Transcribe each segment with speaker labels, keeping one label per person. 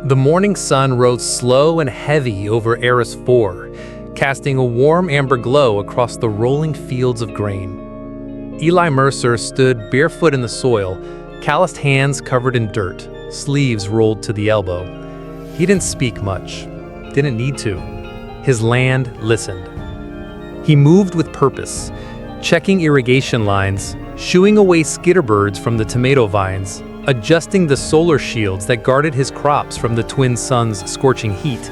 Speaker 1: The morning sun rose slow and heavy over Eris 4, casting a warm amber glow across the rolling fields of grain. Eli Mercer stood barefoot in the soil, calloused hands covered in dirt, sleeves rolled to the elbow. He didn't speak much, didn't need to. His land listened. He moved with purpose, checking irrigation lines, shooing away skitterbirds from the tomato vines, adjusting the solar shields that guarded his crops from the twin suns' scorching heat.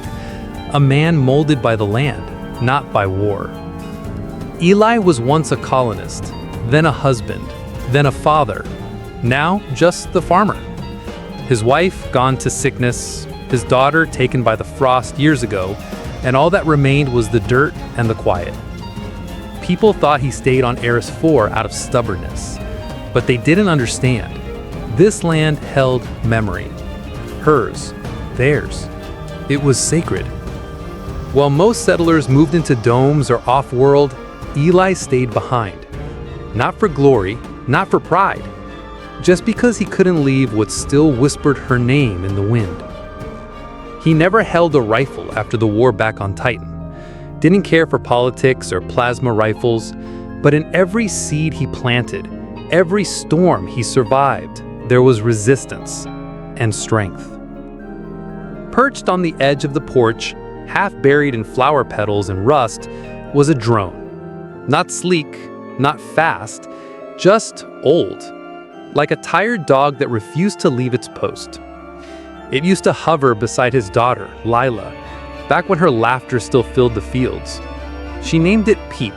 Speaker 1: A man molded by the land, not by war. Eli was once a colonist, then a husband, then a father, now just the farmer. His wife gone to sickness, his daughter taken by the frost years ago, and all that remained was the dirt and the quiet. People thought he stayed on Eris 4 out of stubbornness, but they didn't understand. This land held memory. Hers, theirs. It was sacred. While most settlers moved into domes or off-world, Eli stayed behind. Not for glory, not for pride, just because he couldn't leave what still whispered her name in the wind. He never held a rifle after the war back on Titan. Didn't care for politics or plasma rifles, but in every seed he planted, every storm he survived, there was resistance and strength. Perched on the edge of the porch, half buried in flower petals and rust, was a drone. Not sleek, not fast, just old, like a tired dog that refused to leave its post. It used to hover beside his daughter, Lila, back when her laughter still filled the fields. She named it Peep,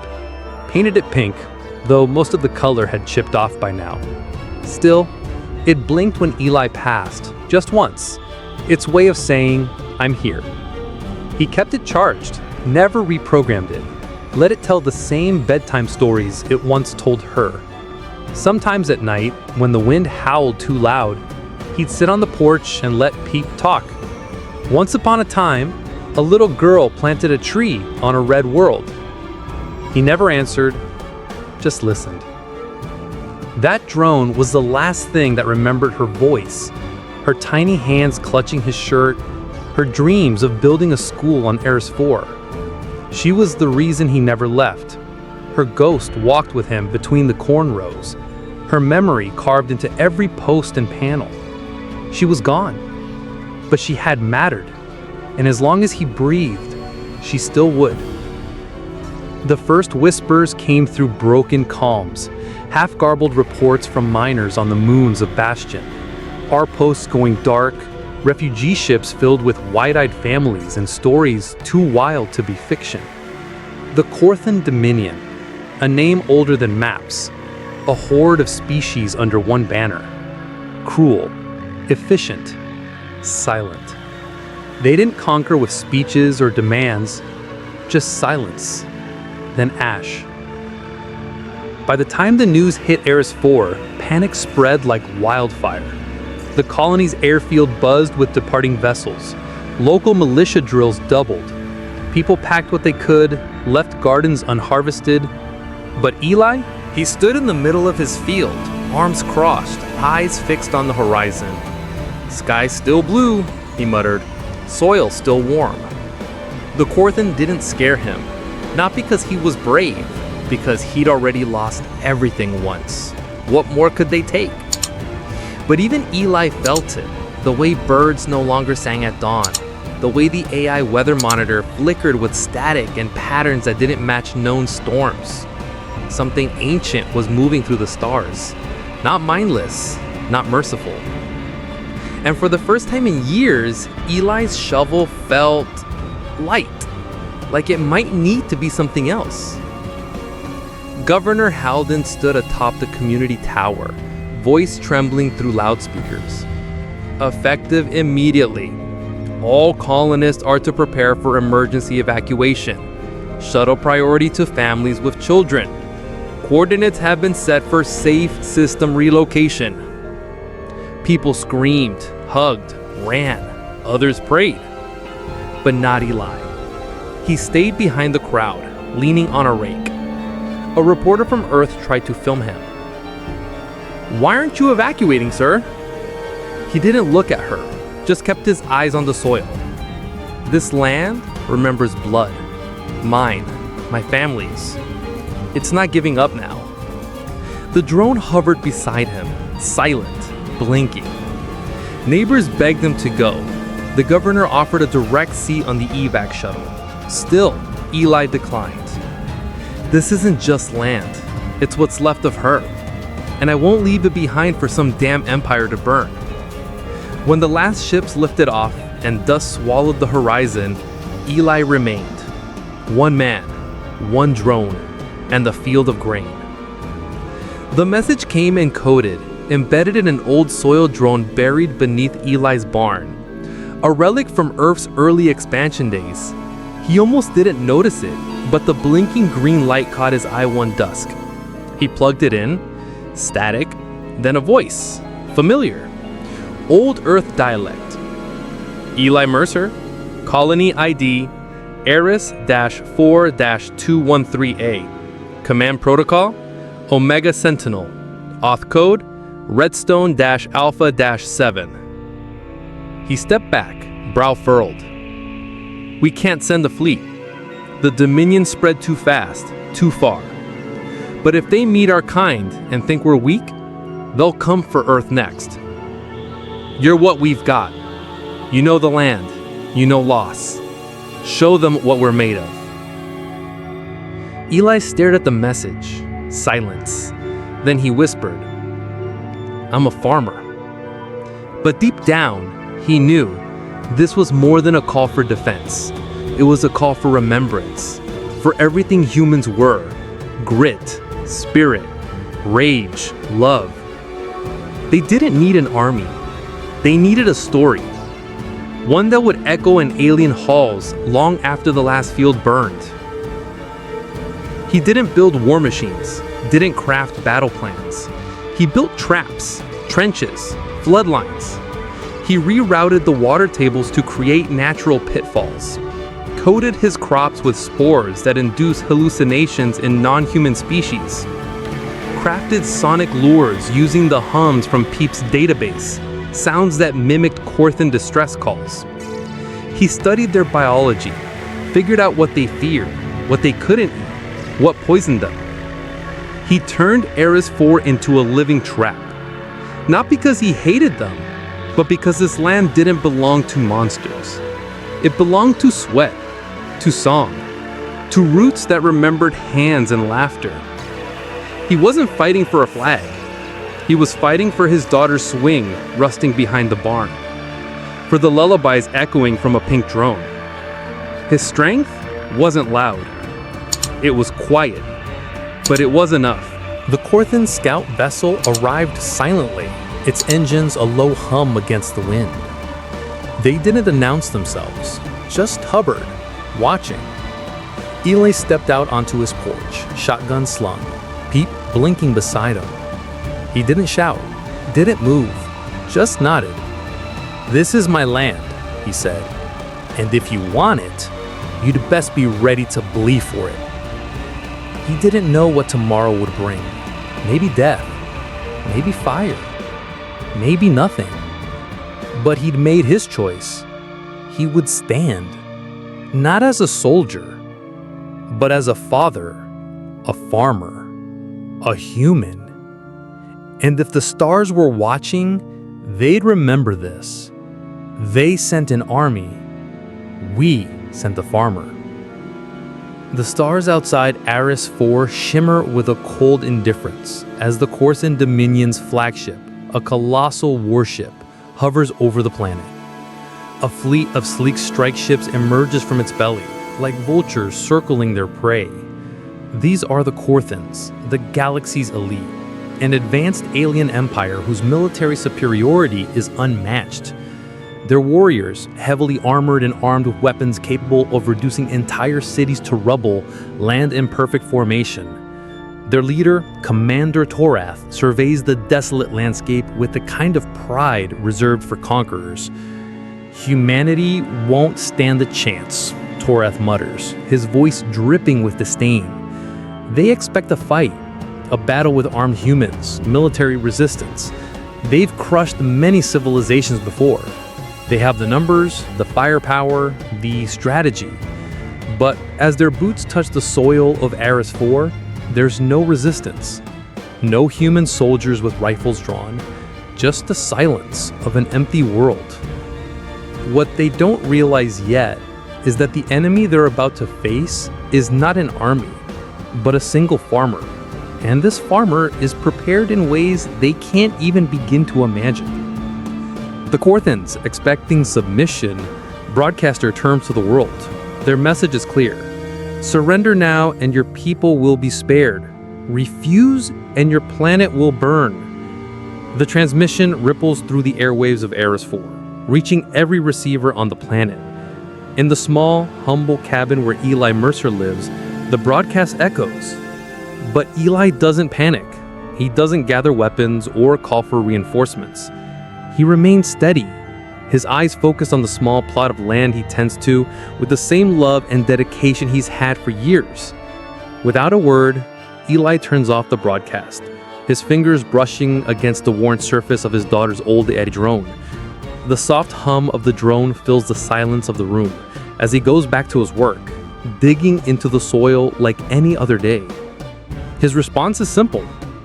Speaker 1: painted it pink, though most of the color had chipped off by now. Still, it blinked when Eli passed, just once, its way of saying, "I'm here." He kept it charged, never reprogrammed it, let it tell the same bedtime stories it once told her. Sometimes at night, when the wind howled too loud, he'd sit on the porch and let Peep talk. Once upon a time, a little girl planted a tree on a red world. He never answered, just listened. That drone was the last thing that remembered her voice, her tiny hands clutching his shirt, her dreams of building a school on Eris 4. She was the reason he never left. Her ghost walked with him between the corn rows, her memory carved into every post and panel. She was gone, but she had mattered, and as long as he breathed, she still would. The first whispers came through broken calms, half-garbled reports from miners on the moons of Bastion, our posts going dark, refugee ships filled with wide-eyed families and stories too wild to be fiction. The Corthan Dominion, a name older than maps, a horde of species under one banner. Cruel, efficient, silent. They didn't conquer with speeches or demands, just silence, then ash. By the time the news hit Eris 4, panic spread like wildfire. The colony's airfield buzzed with departing vessels. Local militia drills doubled. People packed what they could, left gardens unharvested. But Eli? He stood in the middle of his field, arms crossed, eyes fixed on the horizon. "Sky still blue," he muttered. "Soil still warm." The Corthan didn't scare him, not because he was brave, because he'd already lost everything once. What more could they take? But even Eli felt it, the way birds no longer sang at dawn, the way the AI weather monitor flickered with static and patterns that didn't match known storms. Something ancient was moving through the stars, not mindless, not merciful. And for the first time in years, Eli's shovel felt light, like it might need to be something else. Governor Halden stood atop the community tower, voice trembling through loudspeakers. Effective immediately. All colonists are to prepare for emergency evacuation. Shuttle priority to families with children. Coordinates have been set for safe system relocation. People screamed, hugged, ran. Others prayed. But not Eli. He stayed behind the crowd, leaning on a rake. A reporter from Earth tried to film him. "Why aren't you evacuating, sir?" He didn't look at her, just kept his eyes on the soil. This land remembers blood. Mine, my family's. It's not giving up now. The drone hovered beside him, silent, blinking. Neighbors begged him to go. The governor offered a direct seat on the evac shuttle. Still, Eli declined. This isn't just land. It's what's left of her. And I won't leave it behind for some damn empire to burn. When the last ships lifted off and dust swallowed the horizon, Eli remained. One man, one drone, and the field of grain. The message came encoded, embedded in an old soil drone buried beneath Eli's barn. A relic from Earth's early expansion days. He almost didn't notice it, but the blinking green light caught his eye one dusk. He plugged it in, static, then a voice, familiar. Old Earth dialect. Eli Mercer, Colony ID, Eris-4-213A. Command Protocol, Omega Sentinel. Auth Code, Redstone-Alpha-7. He stepped back, brow furrowed. We can't send a fleet. The Dominion spread too fast, too far. But if they meet our kind and think we're weak, they'll come for Earth next. You're what we've got. You know the land. You know loss. Show them what we're made of. Eli stared at the message. Silence. Then he whispered, I'm a farmer. But deep down, he knew this was more than a call for defense. It was a call for remembrance, for everything humans were: grit, spirit, rage, love. They didn't need an army. They needed a story. One that would echo in alien halls long after the last field burned. He didn't build war machines, didn't craft battle plans. He built traps, trenches, floodlines. He rerouted the water tables to create natural pitfalls, coated his crops with spores that induce hallucinations in non-human species, crafted sonic lures using the hums from Peep's database, sounds that mimicked Corthan distress calls. He studied their biology, figured out what they feared, what they couldn't eat, what poisoned them. He turned Eris 4 into a living trap, not because he hated them, but because this land didn't belong to monsters. It belonged to sweat, to song, to roots that remembered hands and laughter. He wasn't fighting for a flag. He was fighting for his daughter's swing rusting behind the barn, for the lullabies echoing from a pink drone. His strength wasn't loud. It was quiet, but it was enough. The Corthan scout vessel arrived silently, its engines a low hum against the wind. They didn't announce themselves, just hovered, watching. Eli stepped out onto his porch, shotgun slung, Peep blinking beside him. He didn't shout, didn't move, just nodded. This is my land, he said, and if you want it, you'd best be ready to bleed for it. He didn't know what tomorrow would bring. Maybe death, maybe fire, maybe nothing. But he'd made his choice. He would stand, not as a soldier, but as a father, a farmer, a human. And if the stars were watching, they'd remember this. They sent an army. We sent a farmer. The stars outside Eris 4 shimmer with a cold indifference as the Corthan Dominion's flagship, a colossal warship, hovers over the planet. A fleet of sleek strike ships emerges from its belly, like vultures circling their prey. These are the Corthans, the galaxy's elite, an advanced alien empire whose military superiority is unmatched. Their warriors, heavily armored and armed with weapons capable of reducing entire cities to rubble, land in perfect formation. Their leader, Commander Torath, surveys the desolate landscape with the kind of pride reserved for conquerors. Humanity won't stand a chance, Torath mutters, his voice dripping with disdain. They expect a fight, a battle with armed humans, military resistance. They've crushed many civilizations before. They have the numbers, the firepower, the strategy. But as their boots touch the soil of Eris 4, there's no resistance. No human soldiers with rifles drawn, just the silence of an empty world. What they don't realize yet is that the enemy they're about to face is not an army, but a single farmer. And this farmer is prepared in ways they can't even begin to imagine. The Korthans, expecting submission, broadcast their terms to the world. Their message is clear. Surrender now and your people will be spared. Refuse and your planet will burn. The transmission ripples through the airwaves of Eris 4, reaching every receiver on the planet. In the small, humble cabin where Eli Mercer lives, the broadcast echoes. But Eli doesn't panic. He doesn't gather weapons or call for reinforcements. He remains steady, his eyes focused on the small plot of land he tends to with the same love and dedication he's had for years. Without a word, Eli turns off the broadcast, his fingers brushing against the worn surface of his daughter's old Eddie drone. The soft hum of the drone fills the silence of the room as he goes back to his work, digging into the soil like any other day. His response is simple,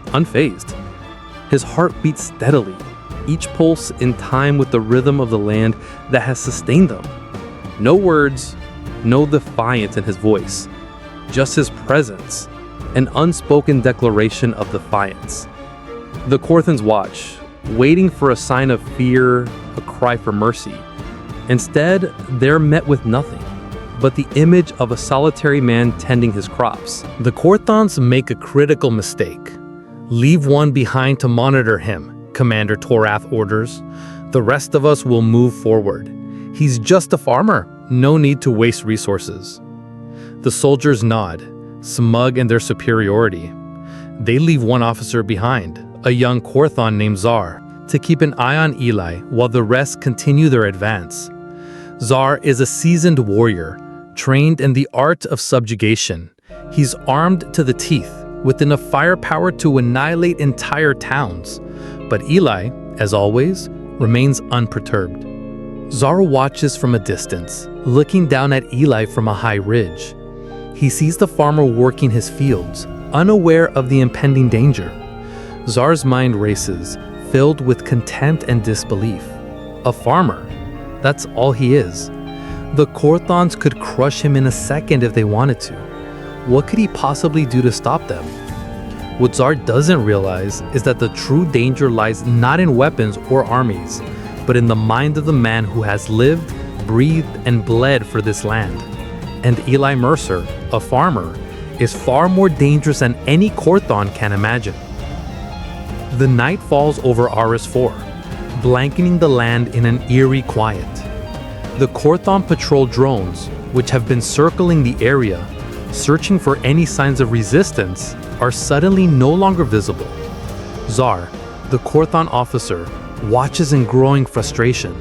Speaker 1: unfazed. His heart beats steadily, each pulse in time with the rhythm of the land that has sustained them. No words, no defiance in his voice, just his presence, an unspoken declaration of defiance. The Korthans watch, waiting for a sign of fear, a cry for mercy. Instead, they're met with nothing but the image of a solitary man tending his crops. The Korthans make a critical mistake. Leave one behind to monitor him, Commander Torath orders. The rest of us will move forward. He's just a farmer, no need to waste resources. The soldiers nod, smug in their superiority. They leave one officer behind, a young Korthan named Zar, to keep an eye on Eli while the rest continue their advance. Zar is a seasoned warrior, trained in the art of subjugation. He's armed to the teeth, with enough firepower to annihilate entire towns. But Eli, as always, remains unperturbed. Zar watches from a distance, looking down at Eli from a high ridge. He sees the farmer working his fields, unaware of the impending danger. Zar's mind races, filled with contempt and disbelief. A farmer, that's all he is. The Korthans could crush him in a second if they wanted to. What could he possibly do to stop them? What Zar doesn't realize is that the true danger lies not in weapons or armies, but in the mind of the man who has lived, breathed, and bled for this land. And Eli Mercer, a farmer, is far more dangerous than any Korthan can imagine. The night falls over Eris 4, blanketing the land in an eerie quiet. The Korthan patrol drones, which have been circling the area, searching for any signs of resistance, are suddenly no longer visible. Zar, the Korthan officer, watches in growing frustration.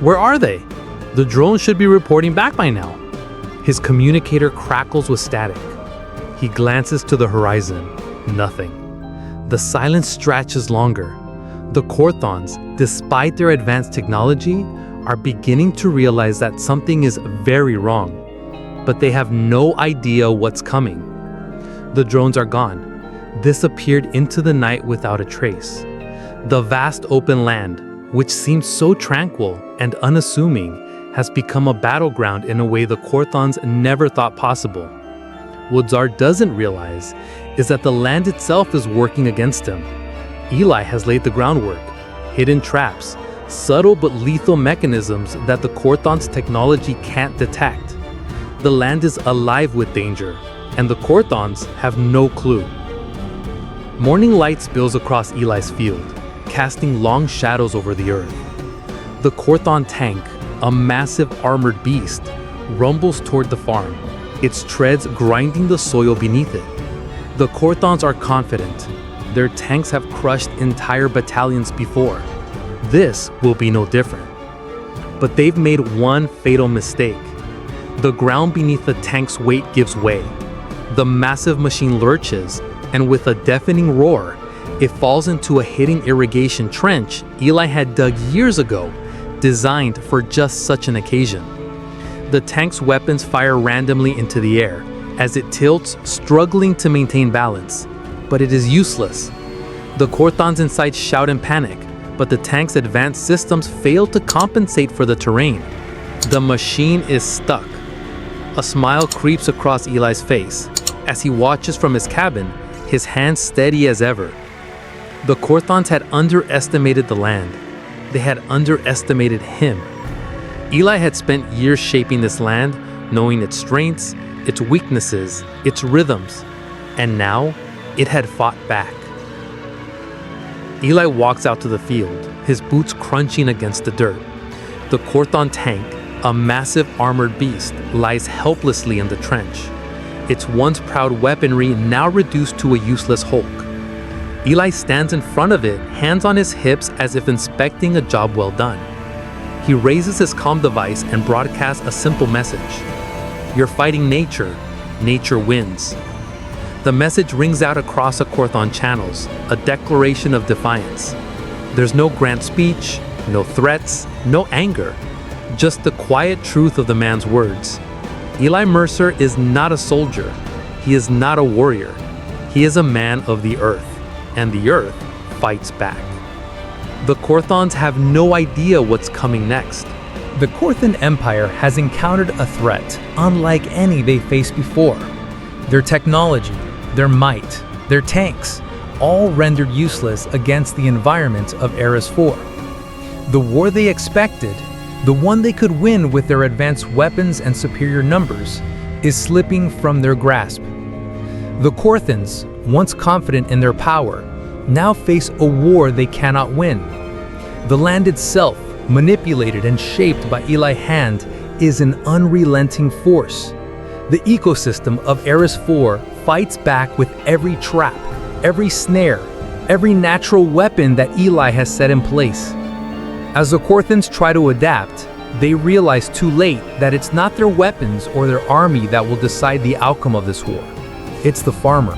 Speaker 1: Where are they? The drones should be reporting back by now. His communicator crackles with static. He glances to the horizon. Nothing. The silence stretches longer. The Korthans, despite their advanced technology, are beginning to realize that something is very wrong, but they have no idea what's coming. The drones are gone, disappeared into the night without a trace. The vast open land, which seemed so tranquil and unassuming, has become a battleground in a way the Korthans never thought possible. What Zar doesn't realize is that the land itself is working against him. Eli has laid the groundwork, hidden traps, subtle but lethal mechanisms that the Korthans' technology can't detect. The land is alive with danger, and the Korthans have no clue. Morning light spills across Eli's field, casting long shadows over the earth. The Korthan tank, a massive armored beast, rumbles toward the farm, its treads grinding the soil beneath it. The Korthans are confident. Their tanks have crushed entire battalions before. This will be no different. But they've made one fatal mistake. The ground beneath the tank's weight gives way. The massive machine lurches, and with a deafening roar, it falls into a hidden irrigation trench Eli had dug years ago, designed for just such an occasion. The tank's weapons fire randomly into the air as it tilts, struggling to maintain balance. But it is useless. The Korthons inside shout in panic, but the tank's advanced systems fail to compensate for the terrain. The machine is stuck. A smile creeps across Eli's face as he watches from his cabin, his hands steady as ever. The Korthons had underestimated the land. They had underestimated him. Eli had spent years shaping this land, knowing its strengths, its weaknesses, its rhythms, and now it had fought back. Eli walks out to the field, his boots crunching against the dirt. The Korthon tank, a massive armored beast, lies helplessly in the trench, its once proud weaponry now reduced to a useless hulk. Eli stands in front of it, hands on his hips as if inspecting a job well done. He raises his comm device and broadcasts a simple message. You're fighting nature. Nature wins. The message rings out across the Korthon channels, a declaration of defiance. There's no grand speech, no threats, no anger, just the quiet truth of the man's words. Eli Mercer is not a soldier. He is not a warrior. He is a man of the earth, and the earth fights back. The Korthons have no idea what's coming next.
Speaker 2: The Korthon Empire has encountered a threat unlike any they faced before. Their technology, their might, their tanks, all rendered useless against the environment of Eris 4. The war they expected, the one they could win with their advanced weapons and superior numbers, is slipping from their grasp. The Korthons, once confident in their power, now face a war they cannot win. The land itself, manipulated and shaped by Eli's hand, is an unrelenting force. The ecosystem of Eris 4 fights back with every trap, every snare, every natural weapon that Eli has set in place. As the Korthons try to adapt, they realize too late that it's not their weapons or their army that will decide the outcome of this war. It's the farmer.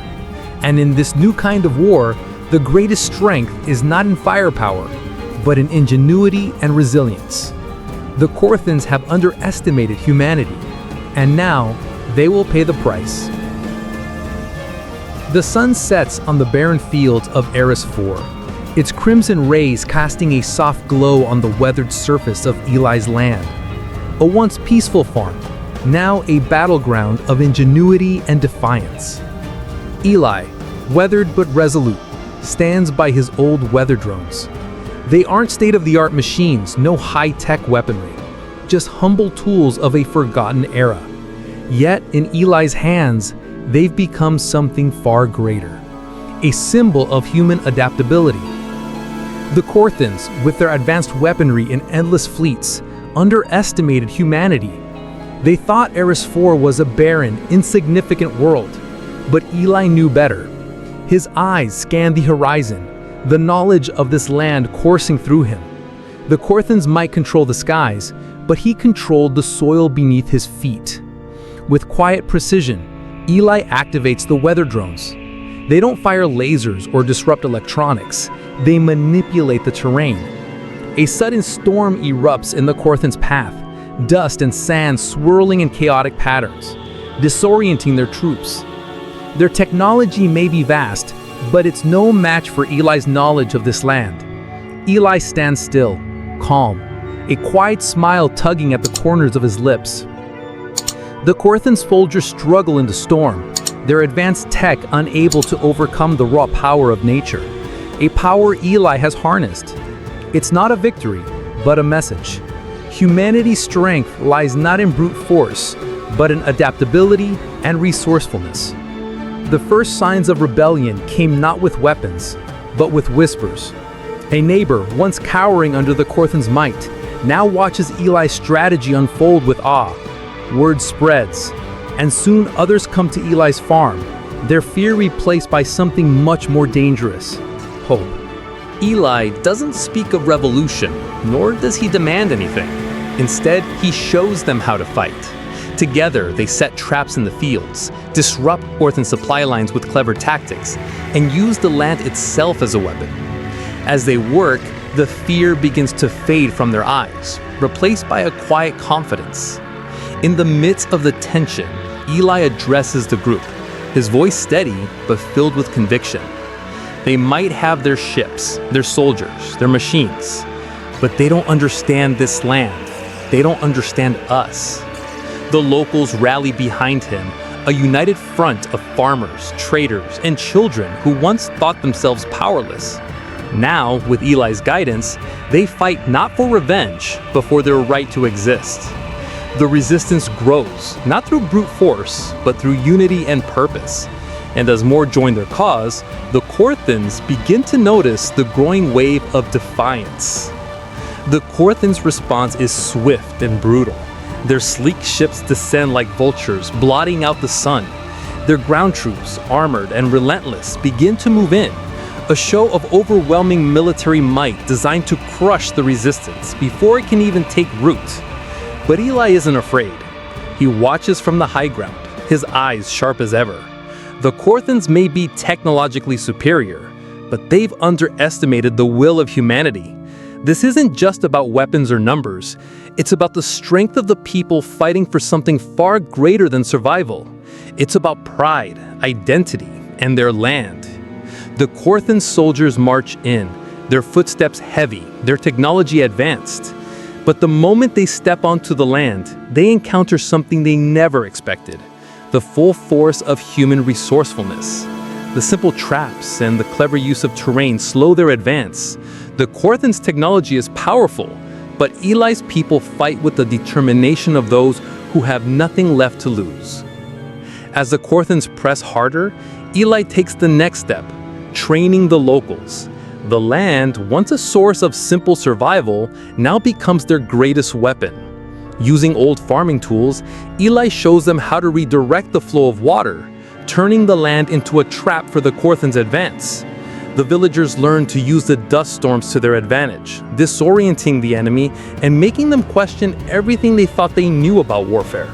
Speaker 2: And in this new kind of war, the greatest strength is not in firepower, but in ingenuity and resilience. The Korthons have underestimated humanity, and now they will pay the price. The sun sets on the barren fields of Eris 4, its crimson rays casting a soft glow on the weathered surface of Eli's land. A once peaceful farm, now a battleground of ingenuity and defiance. Eli, weathered but resolute, stands by his old weather drones. They aren't state-of-the-art machines, no high-tech weaponry, just humble tools of a forgotten era. Yet, in Eli's hands, they've become something far greater, a symbol of human adaptability. The Korthons, with their advanced weaponry and endless fleets, underestimated humanity. They thought Eris 4 was a barren, insignificant world, but Eli knew better. His eyes scanned the horizon, the knowledge of this land coursing through him. The Korthons might control the skies, but he controlled the soil beneath his feet. With quiet precision, Eli activates the weather drones. They don't fire lasers or disrupt electronics. They manipulate the terrain. A sudden storm erupts in the Korthons' path, dust and sand swirling in chaotic patterns, disorienting their troops. Their technology may be vast, but it's no match for Eli's knowledge of this land. Eli stands still, calm, a quiet smile tugging at the corners of his lips. The Korthon soldiers struggle in the storm, their advanced tech unable to overcome the raw power of nature, a power Eli has harnessed. It's not a victory, but a message. Humanity's strength lies not in brute force, but in adaptability and resourcefulness. The first signs of rebellion came not with weapons, but with whispers. A neighbor, once cowering under the Korthons' might, now watches Eli's strategy unfold with awe. Word spreads, and soon others come to Eli's farm, their fear replaced by something much more dangerous: hope.
Speaker 1: Eli doesn't speak of revolution, nor does he demand anything. Instead, he shows them how to fight. Together, they set traps in the fields, disrupt Korthon supply lines with clever tactics, and use the land itself as a weapon. As they work,
Speaker 2: The fear begins to fade from their eyes, replaced by a quiet confidence. In the midst of the tension, Eli addresses the group, his voice steady but filled with conviction. They might have their ships, their soldiers, their machines, but they don't understand this land. They don't understand us. The locals rally behind him, a united front of farmers, traders, and children who once thought themselves powerless. Now, with Eli's guidance, they fight not for revenge, but for their right to exist. The resistance grows, not through brute force, but through unity and purpose. And as more join their cause, the Korthans begin to notice the growing wave of defiance. The Korthans' response is swift and brutal. Their sleek ships descend like vultures, blotting out the sun. Their ground troops, armored and relentless, begin to move in, a show of overwhelming military might designed to crush the resistance before it can even take root. But Eli isn't afraid. He watches from the high ground, his eyes sharp as ever. The Korthans may be technologically superior, but they've underestimated the will of humanity. This isn't just about weapons or numbers. It's about the strength of the people fighting for something far greater than survival. It's about pride, identity, and their land. The Korthan soldiers march in, their footsteps heavy, their technology advanced. But the moment they step onto the land, they encounter something they never expected: the full force of human resourcefulness. The simple traps and the clever use of terrain slow their advance. The Korthans' technology is powerful, but Eli's people fight with the determination of those who have nothing left to lose. As the Korthans press harder, Eli takes the next step, training the locals. The land, once a source of simple survival, now becomes their greatest weapon. Using old farming tools, Eli shows them how to redirect the flow of water, turning the land into a trap for the Korthans' advance. The villagers learn to use the dust storms to their advantage, disorienting the enemy and making them question everything they thought they knew about warfare.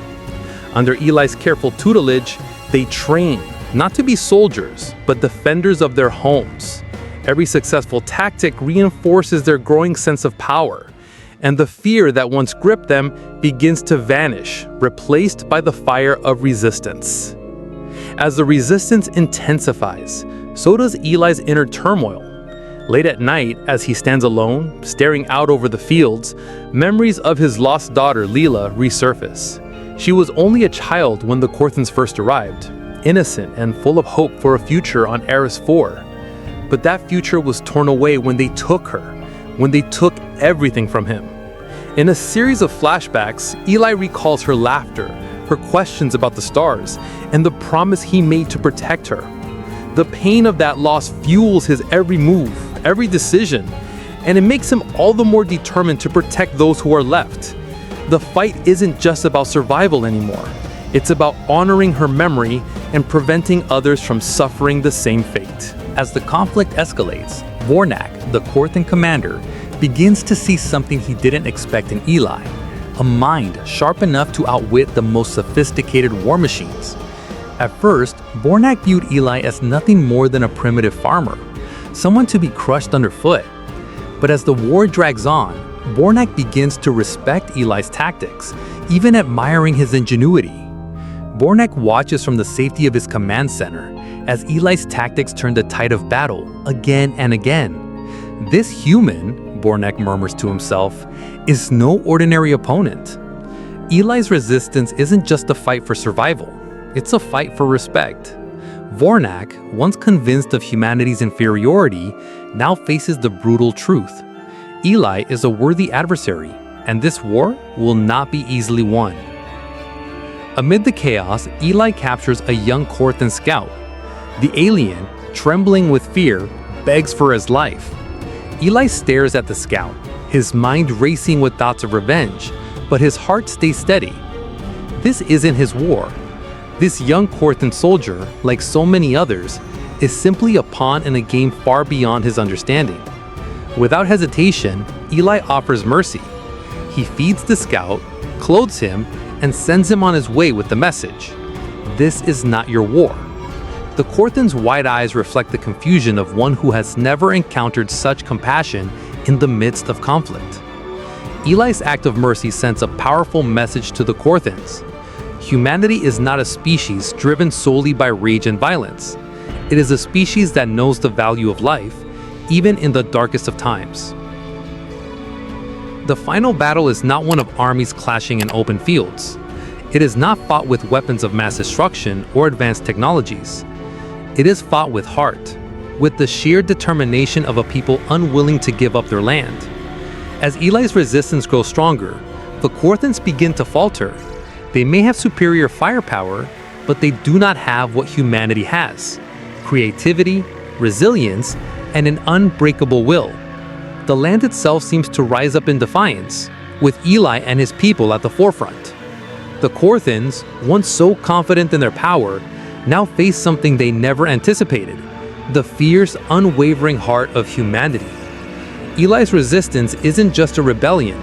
Speaker 2: Under Eli's careful tutelage, they train, not to be soldiers, but defenders of their homes. Every successful tactic reinforces their growing sense of power, and the fear that once gripped them begins to vanish, replaced by the fire of resistance. As the resistance intensifies, so does Eli's inner turmoil. Late at night, as he stands alone, staring out over the fields, memories of his lost daughter, Leela, resurface. She was only a child when the Korthans first arrived, innocent and full of hope for a future on Eris 4. But that future was torn away when they took her, when they took everything from him. In a series of flashbacks, Eli recalls her laughter, her questions about the stars, and the promise he made to protect her. The pain of that loss fuels his every move, every decision, and it makes him all the more determined to protect those who are left. The fight isn't just about survival anymore. It's about honoring her memory and preventing others from suffering the same fate. As the conflict escalates, Vornak, the Korthan commander, begins to see something he didn't expect in Eli: a mind sharp enough to outwit the most sophisticated war machines. At first, Vornak viewed Eli as nothing more than a primitive farmer, someone to be crushed underfoot. But as the war drags on, Vornak begins to respect Eli's tactics, even admiring his ingenuity. Vornak watches from the safety of his command center as Eli's tactics turn the tide of battle again and again. This human, Vornak murmurs to himself, is no ordinary opponent. Eli's resistance isn't just a fight for survival. It's a fight for respect. Vornak, once convinced of humanity's inferiority, now faces the brutal truth. Eli is a worthy adversary, and this war will not be easily won. Amid the chaos, Eli captures a young Korthan scout. The alien, trembling with fear, begs for his life. Eli stares at the scout, his mind racing with thoughts of revenge, but his heart stays steady. This isn't his war. This young Korthan soldier, like so many others, is simply a pawn in a game far beyond his understanding. Without hesitation, Eli offers mercy. He feeds the scout, clothes him, and sends him on his way with the message: "This is not your war." The Korthan's wide eyes reflect the confusion of one who has never encountered such compassion
Speaker 1: in the midst of conflict. Eli's act of mercy sends a powerful message to the Korthans. Humanity is not a species driven solely by rage and violence. It is a species that knows the value of life, even in the darkest of times. The final battle is not one of armies clashing in open fields. It is not fought with weapons of mass destruction or advanced technologies. It is fought with heart, with the sheer determination of a people unwilling to give up their land. As Eli's resistance grows stronger, the Korthans begin to falter. They may have superior firepower, but they do not have what humanity has: creativity, resilience, and an unbreakable will. The land itself seems to rise up in defiance, with Eli and his people at the forefront. The Korthans, once so confident in their power, now face something they never anticipated: the fierce, unwavering heart of humanity. Eli's resistance isn't just a rebellion,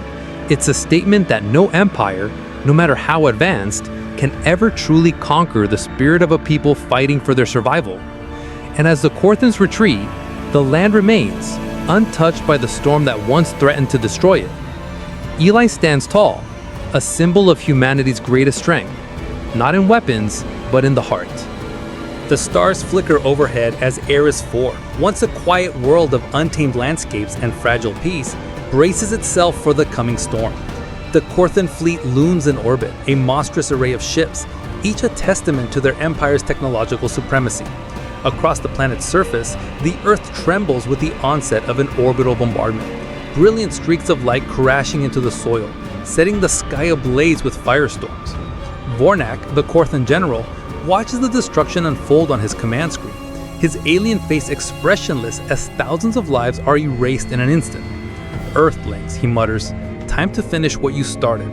Speaker 1: it's a statement that no empire, no matter how advanced, can ever truly conquer the spirit of a people fighting for their survival. And as the Korthans retreat, the land remains, untouched by the storm that once threatened to destroy it. Eli stands tall, a symbol of humanity's greatest strength, not in weapons, but in the heart. The stars flicker overhead as Eris 4, once a quiet world of untamed landscapes and fragile peace, braces itself for the coming storm. The Korthan fleet looms in orbit, a monstrous array of ships, each a testament to their empire's technological supremacy. Across the planet's surface, the Earth trembles with the onset of an orbital bombardment, brilliant streaks of light crashing into the soil, setting the sky ablaze with firestorms. Vornak, the Korthan general, watches the destruction unfold on his command screen, his alien face expressionless as thousands of lives are erased in an instant. "Earthlings," he mutters, "time to finish what you started."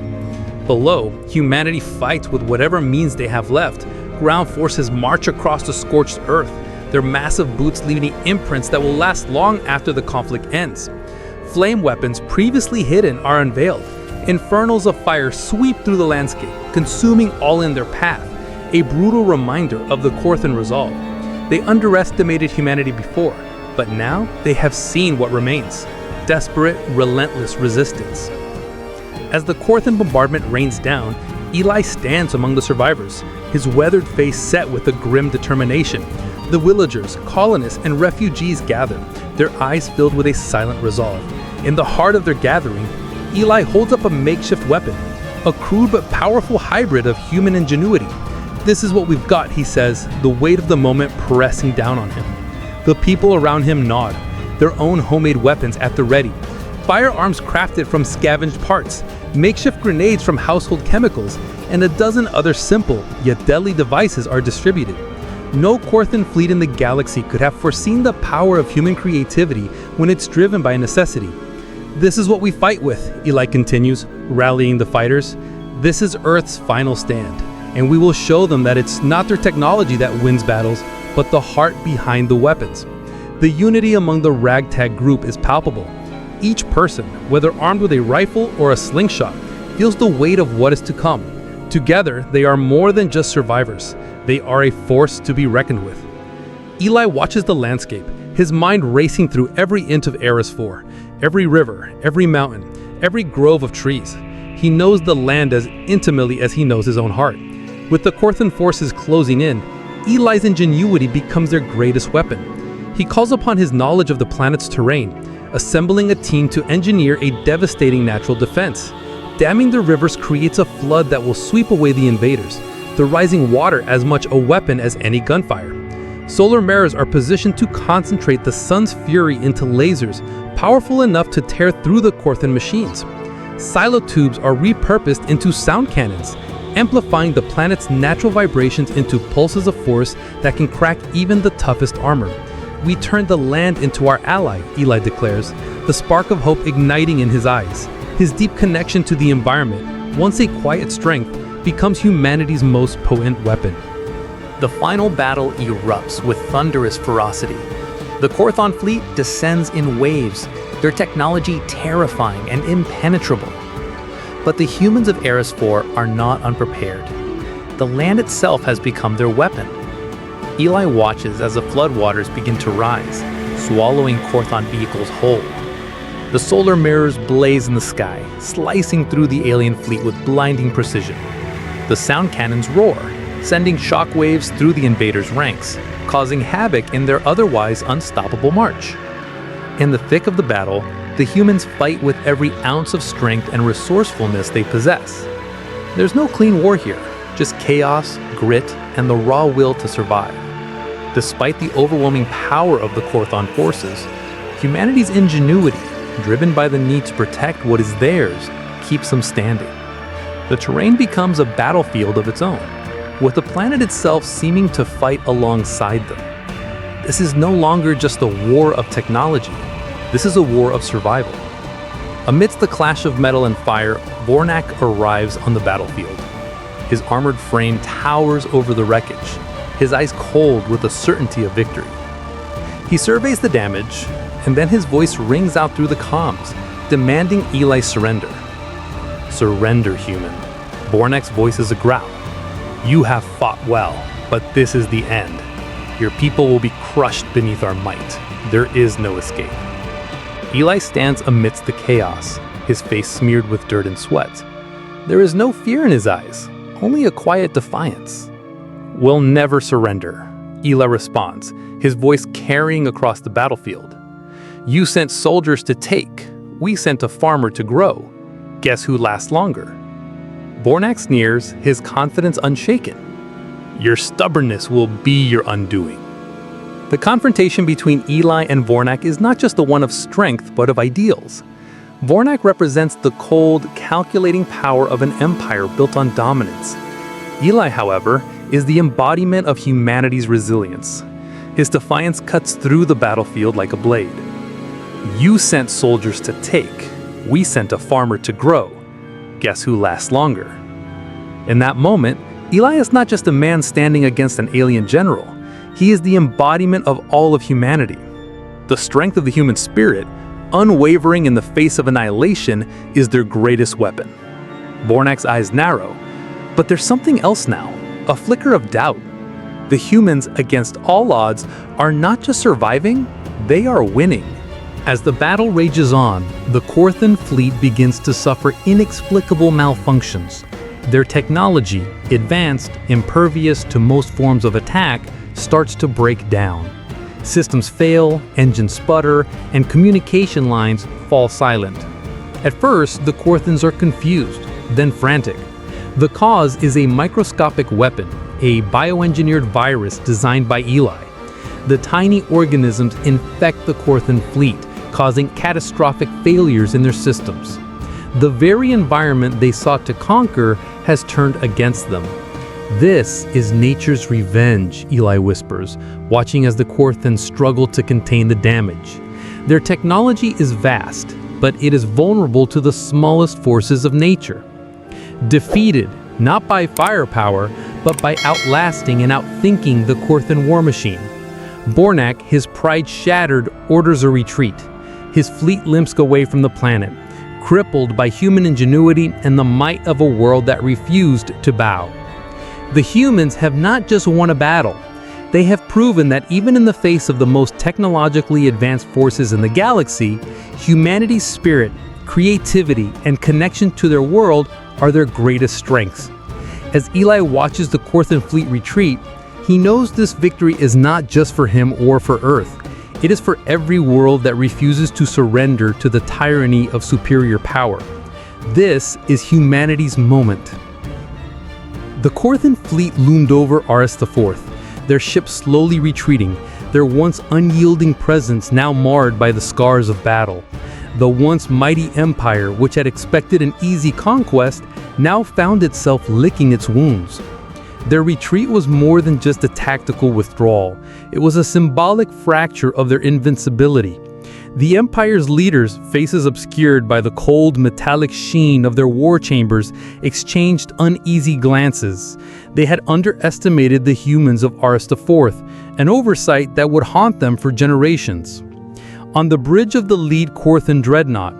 Speaker 1: Below, humanity fights with whatever means they have left. Ground forces march across the scorched earth, their massive boots leaving imprints that will last long after the conflict ends. Flame weapons previously hidden are unveiled. Infernals of fire sweep through the landscape, consuming all in their path, a brutal reminder of the Korthan resolve. They underestimated humanity before, but now they have seen what remains: desperate, relentless resistance. As the Korthan bombardment rains down, Eli stands among the survivors, his weathered face set with a grim determination. The villagers, colonists, and refugees gather, their eyes filled with a silent resolve. In the heart of their gathering, Eli holds up a makeshift weapon, a crude but powerful hybrid of human ingenuity. "This is what we've got," he says, the weight of the moment pressing down on him. The people around him nod, their own homemade weapons at the ready. Firearms crafted from scavenged parts, makeshift grenades from household chemicals, and a dozen other simple yet deadly devices are distributed. No Korthan fleet in the galaxy could have foreseen the power of human creativity when it's driven by necessity. "This is what we fight with," Eli continues, rallying the fighters. "This is Earth's final stand, and we will show them that it's not their technology that wins battles, but the heart behind the weapons." The unity among the ragtag group is palpable. Each person, whether armed with a rifle or a slingshot, feels the weight of what is to come. Together, they are more than just survivors. They are a force to be reckoned with. Eli watches the landscape, his mind racing through every inch of Eris 4, every river, every mountain, every grove of trees. He knows the land as intimately as he knows his own heart. With the Korthan forces closing in, Eli's ingenuity becomes their greatest weapon. He calls upon his knowledge of the planet's terrain, assembling a team to engineer a devastating natural defense. Damming the rivers creates a flood that will sweep away the invaders, the rising water as much a weapon as any gunfire. Solar mirrors are positioned to concentrate the sun's fury into lasers powerful enough to tear through the Korthan machines. Silo tubes are repurposed into sound cannons, amplifying the planet's natural vibrations into pulses of force that can crack even the toughest armor. "We turn the land into our ally," Eli declares, the spark of hope igniting in his eyes. His deep connection to the environment, once a quiet strength, becomes humanity's most potent weapon. The final battle erupts with thunderous ferocity. The Korthon fleet descends in waves, their technology terrifying and impenetrable. But the humans of Eris 4 are not unprepared. The land itself has become their weapon. Eli watches as the floodwaters begin to rise, swallowing Korthon vehicles whole. The solar mirrors blaze in the sky, slicing through the alien fleet with blinding precision. The sound cannons roar, sending shockwaves through the invaders' ranks, causing havoc in their otherwise unstoppable march. In the thick of the battle, the humans fight with every ounce of strength and resourcefulness they possess. There's no clean war here, just chaos, grit, and the raw will to survive. Despite the overwhelming power of the Korthon forces, humanity's ingenuity, driven by the need to protect what is theirs, keeps them standing. The terrain becomes a battlefield of its own, with the planet itself seeming to fight alongside them. This is no longer just a war of technology, this is a war of survival. Amidst the clash of metal and fire, Vornak arrives on the battlefield. His armored frame towers over the wreckage, his eyes cold with the certainty of victory. He surveys the damage, and then his voice rings out through the comms, demanding Eli's surrender. Surrender, human. Vornak's voice is a growl. You have fought well, but this is the end. Your people will be crushed beneath our might. There is no escape. Eli stands amidst the chaos, his face smeared with dirt and sweat. There is no fear in his eyes, only a quiet defiance. We'll never surrender, Eli responds, his voice carrying across the battlefield. You sent soldiers to take, we sent a farmer to grow. Guess who lasts longer? Vornak sneers, his confidence unshaken. Your stubbornness will be your undoing. The confrontation between Eli and Vornak is not just the one of strength, but of ideals. Vornak represents the cold, calculating power of an empire built on dominance. Eli, however, is the embodiment of humanity's resilience. His defiance cuts through the battlefield like a blade. You sent soldiers to take, we sent a farmer to grow. Guess who lasts longer? In that moment, Eli is not just a man standing against an alien general. He is the embodiment of all of humanity. The strength of the human spirit, unwavering in the face of annihilation, is their greatest weapon. Vornak's eyes narrow, but there's something else now, a flicker of doubt. The humans, against all odds, are not just surviving, they are winning. As the battle rages on, the Korthon fleet begins to suffer inexplicable malfunctions. Their technology, advanced, impervious to most forms of attack, starts to break down. Systems fail, engines sputter, and communication lines fall silent. At first, the Korthons are confused, then frantic. The cause is a microscopic weapon, a bioengineered virus designed by Eli. The tiny organisms infect the Korthon fleet, causing catastrophic failures in their systems. The very environment they sought to conquer has turned against them. This is nature's revenge, Eli whispers, watching as the Korthons struggle to contain the damage. Their technology is vast, but it is vulnerable to the smallest forces of nature. Defeated, not by firepower, but by outlasting and outthinking the Korthon war machine, Vornak, his pride shattered, orders a retreat. His fleet limps away from the planet, crippled by human ingenuity and the might of a world that refused to bow. The humans have not just won a battle, they have proven that even in the face of the most technologically advanced forces in the galaxy, humanity's spirit, creativity, and connection to their world are their greatest strengths. As Eli watches the Korthon fleet retreat, he knows this victory is not just for him or for Earth. It is for every world that refuses to surrender to the tyranny of superior power. This is humanity's moment. The Korthon fleet loomed over Aris IV, their ship slowly retreating, their once unyielding presence now marred by the scars of battle. The once mighty empire, which had expected an easy conquest, now found itself licking its wounds. Their retreat was more than just a tactical withdrawal. It was a symbolic fracture of their invincibility. The Empire's leaders, faces obscured by the cold metallic sheen of their war chambers, exchanged uneasy glances. They had underestimated the humans of Aris IV, an oversight that would haunt them for generations. On the bridge of the lead Korthon dreadnought,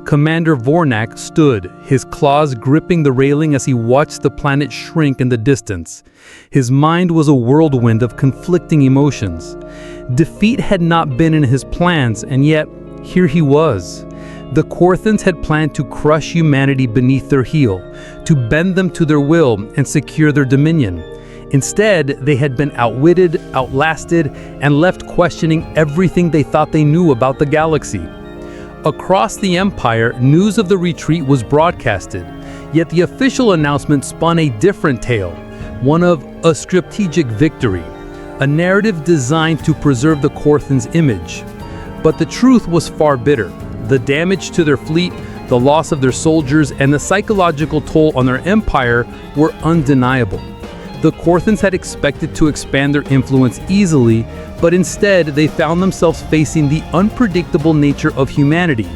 Speaker 1: Commander Vornak stood, his claws gripping the railing as he watched the planet shrink in the distance. His mind was a whirlwind of conflicting emotions. Defeat had not been in his plans, and yet here he was,
Speaker 2: The Korthans had planned to crush humanity beneath their heel, to bend them to their will and secure their dominion. Instead, they had been outwitted, outlasted, and left questioning everything they thought they knew about the galaxy. Across the Empire, news of the retreat was broadcasted, yet the official announcement spun a different tale, one of a strategic victory, a narrative designed to preserve the Korthans' image. But the truth was far bitter. The damage to their fleet, the loss of their soldiers, and the psychological toll on their empire were undeniable. The Korthans had expected to expand their influence easily, but instead they found themselves facing the unpredictable nature of humanity,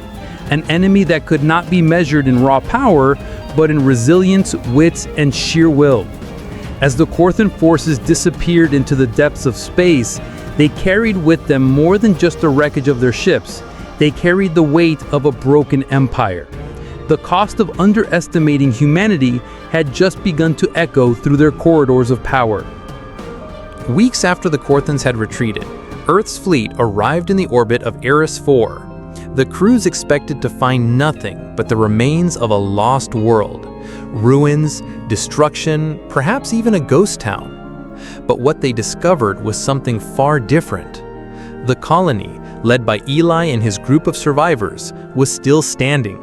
Speaker 2: an enemy that could not be measured in raw power, but in resilience, wit, and sheer will. As the Korthan forces disappeared into the depths of space, they carried with them more than just the wreckage of their ships. They carried the weight of a broken empire. The cost of underestimating humanity had just begun to echo through their corridors of power.
Speaker 1: Weeks after the Korthans had retreated, Earth's fleet arrived in the orbit of Eris 4. The crews expected to find nothing but the remains of a lost world. Ruins, destruction, perhaps even a ghost town. But what they discovered was something far different. The colony, led by Eli and his group of survivors, was still standing.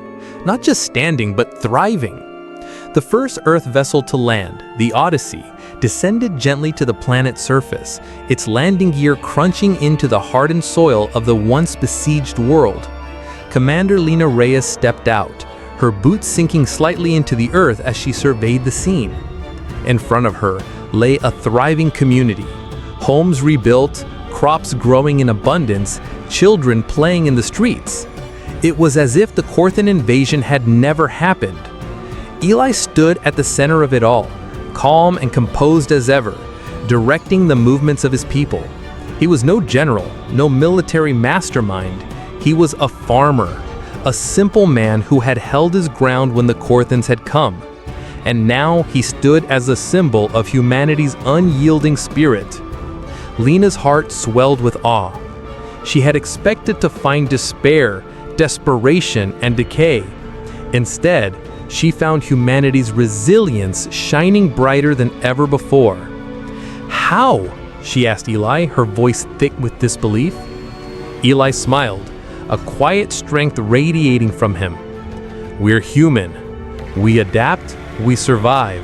Speaker 1: Not just standing, but thriving. The first Earth vessel to land, the Odyssey, descended gently to the planet's surface, its landing gear crunching into the hardened soil of the once besieged world. Commander Lena Reyes stepped out, her boots sinking slightly into the earth as she surveyed the scene. In front of her lay a thriving community, homes rebuilt, crops growing in abundance, children playing in the streets. It was as if the Korthan invasion had never happened. Eli stood at the center of it all, calm and composed as ever, directing the movements of his people. He was no general, no military mastermind. He was a farmer, a simple man who had held his ground when the Korthans had come. And now he stood as a symbol of humanity's unyielding spirit. Lena's heart swelled with awe. She had expected to find despair, desperation, and decay. Instead, she found humanity's resilience shining brighter than ever before. "How?" she asked Eli, her voice thick with disbelief. Eli smiled, a quiet strength radiating from him. "We're human. We adapt, we survive.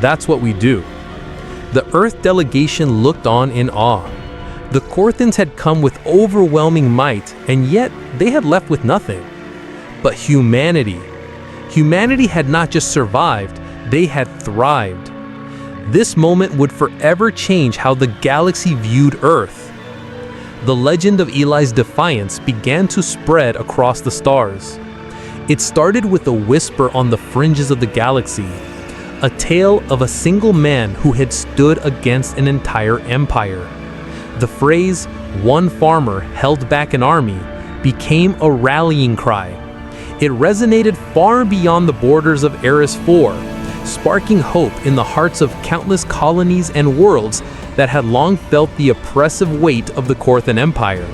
Speaker 1: That's what we do." The Earth delegation looked on in awe. The Korthans had come with overwhelming might, and yet they had left with nothing. But humanity had not just survived, they had thrived. This moment would forever change how the galaxy viewed Earth. The legend of Eli's defiance began to spread across the stars. It started with a whisper on the fringes of the galaxy, a tale of a single man who had stood against an entire empire. The phrase, "one farmer held back an army," became a rallying cry. It resonated far beyond the borders of Eris 4, sparking hope in the hearts of countless colonies and worlds that had long felt the oppressive weight of the Korthan Empire.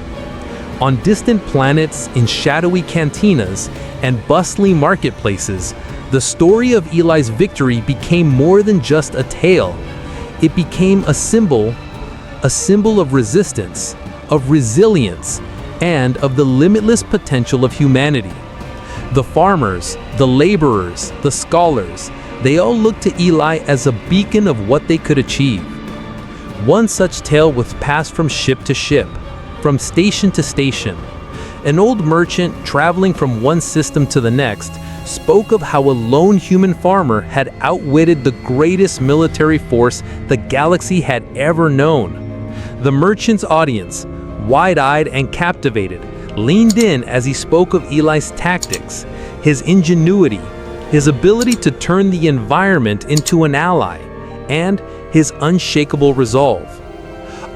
Speaker 1: On distant planets, in shadowy cantinas, and bustling marketplaces, the story of Eli's victory became more than just a tale. It became a symbol of resistance, of resilience, and of the limitless potential of humanity. The farmers, the laborers, the scholars, they all looked to Eli as a beacon of what they could achieve. One such tale was passed from ship to ship, from station to station. An old merchant traveling from one system to the next spoke of how a lone human farmer had outwitted the greatest military force the galaxy had ever known. The merchant's audience, wide-eyed and captivated, leaned in as he spoke of Eli's tactics, his ingenuity, his ability to turn the environment into an ally, and his unshakable resolve.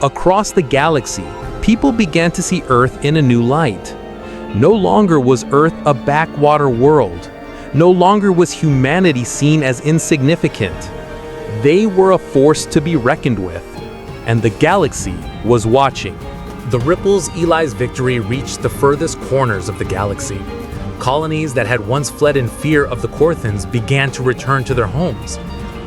Speaker 1: Across the galaxy, people began to see Earth in a new light. No longer was Earth a backwater world. No longer was humanity seen as insignificant. They were a force to be reckoned with, and the galaxy was watching. The ripples Eli's victory reached the furthest corners of the galaxy. Colonies that had once fled in fear of the Korthans began to return to their homes.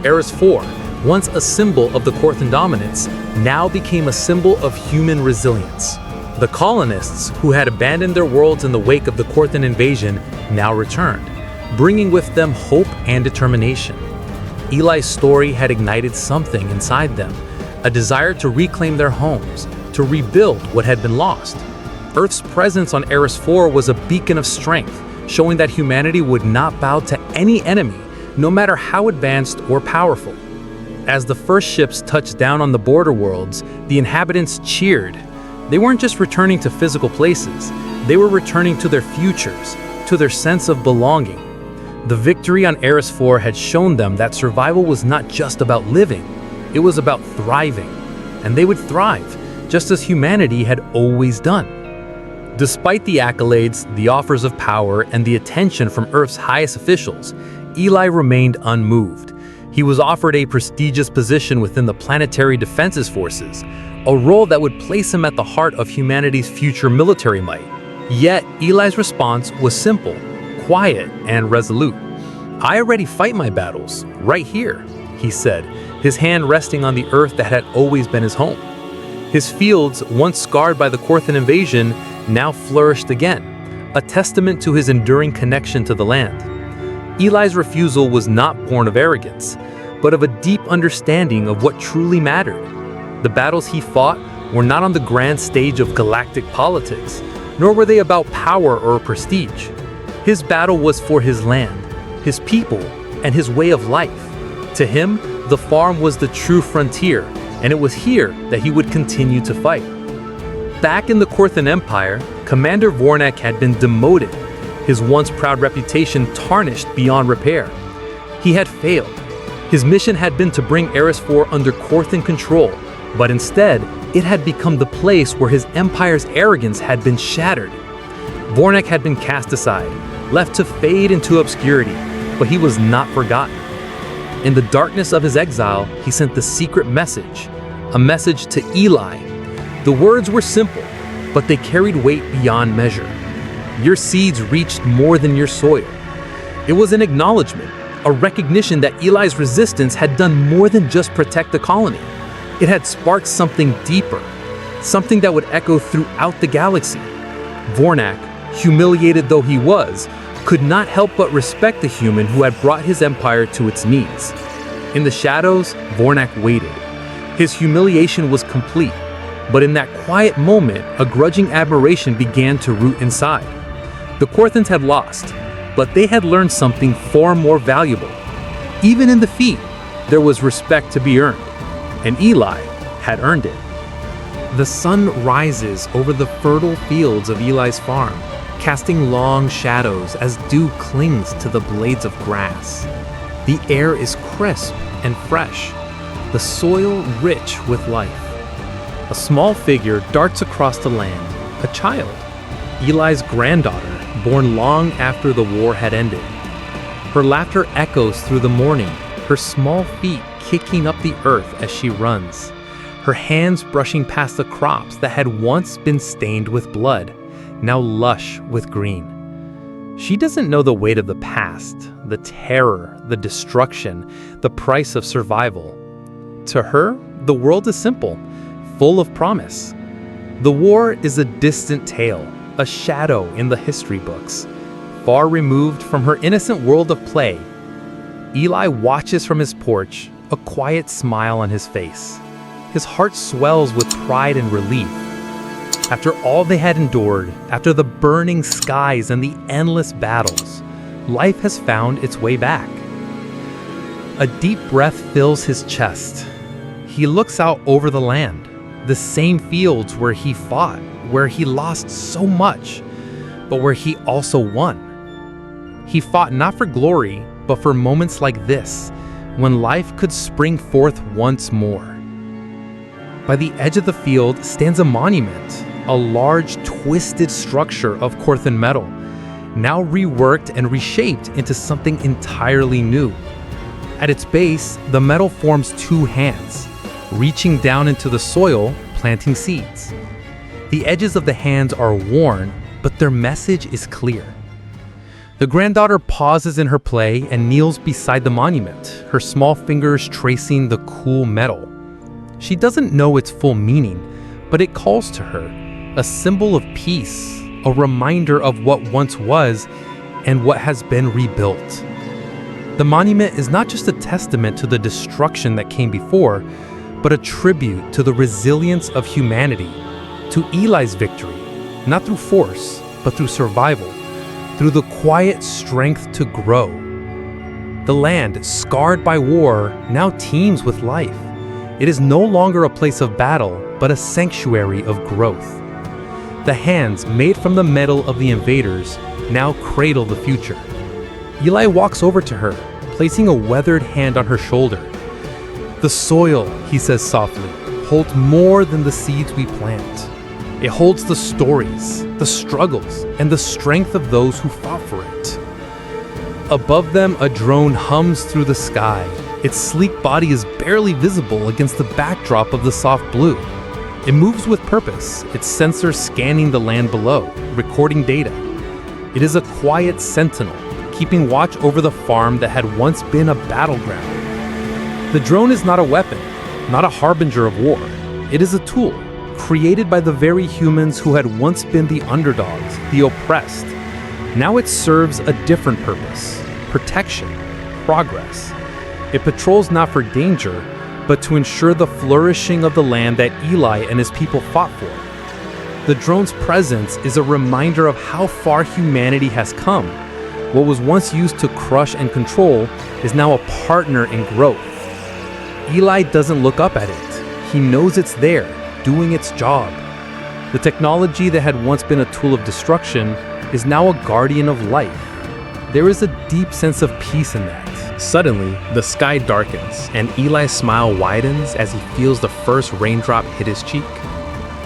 Speaker 1: Eris 4, once a symbol of the Korthan dominance, now became a symbol of human resilience. The colonists, who had abandoned their worlds in the wake of the Korthan invasion, now returned, bringing with them hope and determination. Eli's story had ignited something inside them, a desire to reclaim their homes, to rebuild what had been lost. Earth's presence on Eris 4 was a beacon of strength, showing that humanity would not bow to any enemy, no matter how advanced or powerful. As the first ships touched down on the border worlds, the inhabitants cheered. They weren't just returning to physical places, they were returning to their futures, to their sense of belonging. The victory on Eris 4 had shown them that survival was not just about living, it was about thriving. And they would thrive, just as humanity had always done. Despite the accolades, the offers of power, and the attention from Earth's highest officials, Eli remained unmoved. He was offered a prestigious position within the Planetary Defenses Forces, a role that would place him at the heart of humanity's future military might. Yet, Eli's response was simple, quiet, and resolute. "I already fight my battles, right here," he said, his hand resting on the Earth that had always been his home. His fields, once scarred by the Korthan invasion, now flourished again, a testament to his enduring connection to the land. Eli's refusal was not born of arrogance, but of a deep understanding of what truly mattered. The battles he fought were not on the grand stage of galactic politics, nor were they about power or prestige. His battle was for his land, his people, and his way of life. To him, the farm was the true frontier, and it was here that he would continue to fight. Back in the Korthan Empire, Commander Vornak had been demoted, his once proud reputation tarnished beyond repair. He had failed. His mission had been to bring Eris 4 under Korthan control, but instead, it had become the place where his empire's arrogance had been shattered. Vornak had been cast aside, left to fade into obscurity, but he was not forgotten. In the darkness of his exile, he sent the secret message, a message to Eli. The words were simple, but they carried weight beyond measure. Your seeds reached more than your soil. It was an acknowledgement, a recognition that Eli's resistance had done more than just protect the colony. It had sparked something deeper, something that would echo throughout the galaxy. Vornak, humiliated though he was, could not help but respect the human who had brought his empire to its knees. In the shadows, Vornak waited. His humiliation was complete, but in that quiet moment, a grudging admiration began to root inside. The Korthans had lost, but they had learned something far more valuable. Even in defeat, there was respect to be earned, and Eli had earned it. The sun rises over the fertile fields of Eli's farm, casting long shadows as dew clings to the blades of grass. The air is crisp and fresh, the soil rich with life. A small figure darts across the land, a child, Eli's granddaughter, born long after the war had ended. Her laughter echoes through the morning, her small feet kicking up the earth as she runs, her hands brushing past the crops that had once been stained with blood, now lush with green. She doesn't know the weight of the past, the terror, the destruction, the price of survival. To her, the world is simple, full of promise. The war is a distant tale, a shadow in the history books, far removed from her innocent world of play. Eli watches from his porch, a quiet smile on his face. His heart swells with pride and relief. After all they had endured, after the burning skies and the endless battles, life has found its way back. A deep breath fills his chest. He looks out over the land, the same fields where he fought, where he lost so much, but where he also won. He fought not for glory, but for moments like this, when life could spring forth once more. By the edge of the field stands a monument, a large, twisted structure of Korthan metal, now reworked and reshaped into something entirely new. At its base, the metal forms two hands, reaching down into the soil, planting seeds. The edges of the hands are worn, but their message is clear.
Speaker 2: The granddaughter pauses in her play and kneels beside the monument, her small fingers tracing the cool metal. She doesn't know its full meaning, but it calls to her, a symbol of peace, a reminder of what once was and what has been rebuilt. The monument is not just a testament to the destruction that came before, but a tribute to the resilience of humanity, to Eli's victory, not through force, but through survival, through the quiet strength to grow. The land, scarred by war, now teems with life. It is no longer a place of battle, but a sanctuary of growth. The hands made from the metal of the invaders now cradle the future. Eli walks over to her, placing a weathered hand on her shoulder. The soil, he says softly, holds more than the seeds we plant. It holds the stories, the struggles, and the strength of those who fought for it. Above them, a drone hums through the sky. Its sleek body is barely visible against the backdrop of the soft blue. It moves with purpose, its sensors scanning the land below, recording data. It is a quiet sentinel, keeping watch over the farm that had once been a battleground. The drone is not a weapon, not a harbinger of war. It is a tool, created by the very humans who had once been the underdogs, the oppressed. Now it serves a different purpose: protection, progress. It patrols not for danger, but to ensure the flourishing of the land that Eli and his people fought for. The drone's presence is a reminder of how far humanity has come. What was once used to crush and control is now a partner in growth. Eli doesn't look up at it. He knows it's there, doing its job. The technology that had once been a tool of destruction is now a guardian of life. There is a deep sense of peace in that. Suddenly, the sky darkens, and Eli's smile widens as he feels the first raindrop hit his cheek.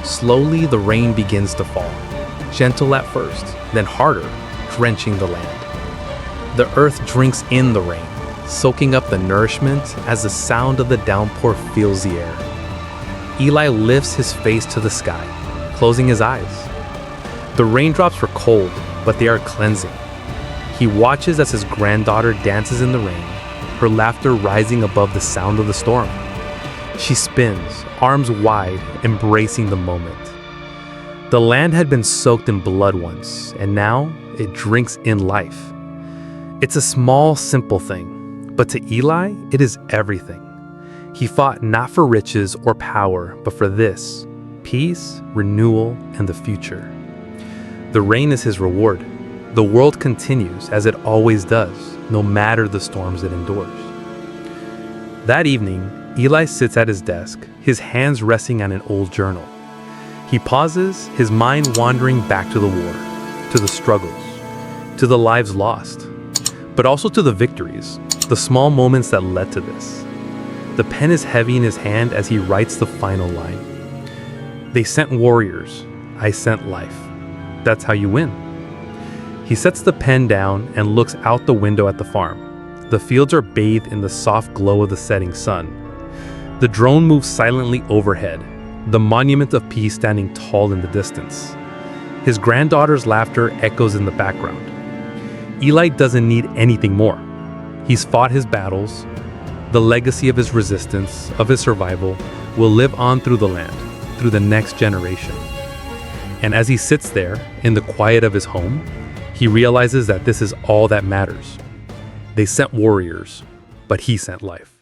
Speaker 2: Slowly, the rain begins to fall, gentle at first, then harder, drenching the land. The earth drinks in the rain, soaking up the nourishment as the sound of the downpour fills the air. Eli lifts his face to the sky, closing his eyes. The raindrops were cold, but they are cleansing. He watches as his granddaughter dances in the rain, her laughter rising above the sound of the storm. She spins, arms wide, embracing the moment. The land had been soaked in blood once, and now it drinks in life. It's a small, simple thing, but to Eli, it is everything. He fought not for riches or power, but for this: peace, renewal, and the future. The rain is his reward. The world continues as it always does, no matter the storms it endures. That evening, Eli sits at his desk, his hands resting on an old journal. He pauses, his mind wandering back to the war, to the struggles, to the lives lost, but also to the victories, the small moments that led to this. The pen is heavy in his hand as he writes the final line. They sent warriors, I sent life. That's how you win. He sets the pen down and looks out the window at the farm. The fields are bathed in the soft glow of the setting sun. The drone moves silently overhead, the monument of peace standing tall in the distance. His granddaughter's laughter echoes in the background. Eli doesn't need anything more. He's fought his battles. The legacy of his resistance, of his survival, will live on through the land, through the next generation. And as he sits there, in the quiet of his home, he realizes that this is all that matters. They sent warriors, but he sent life.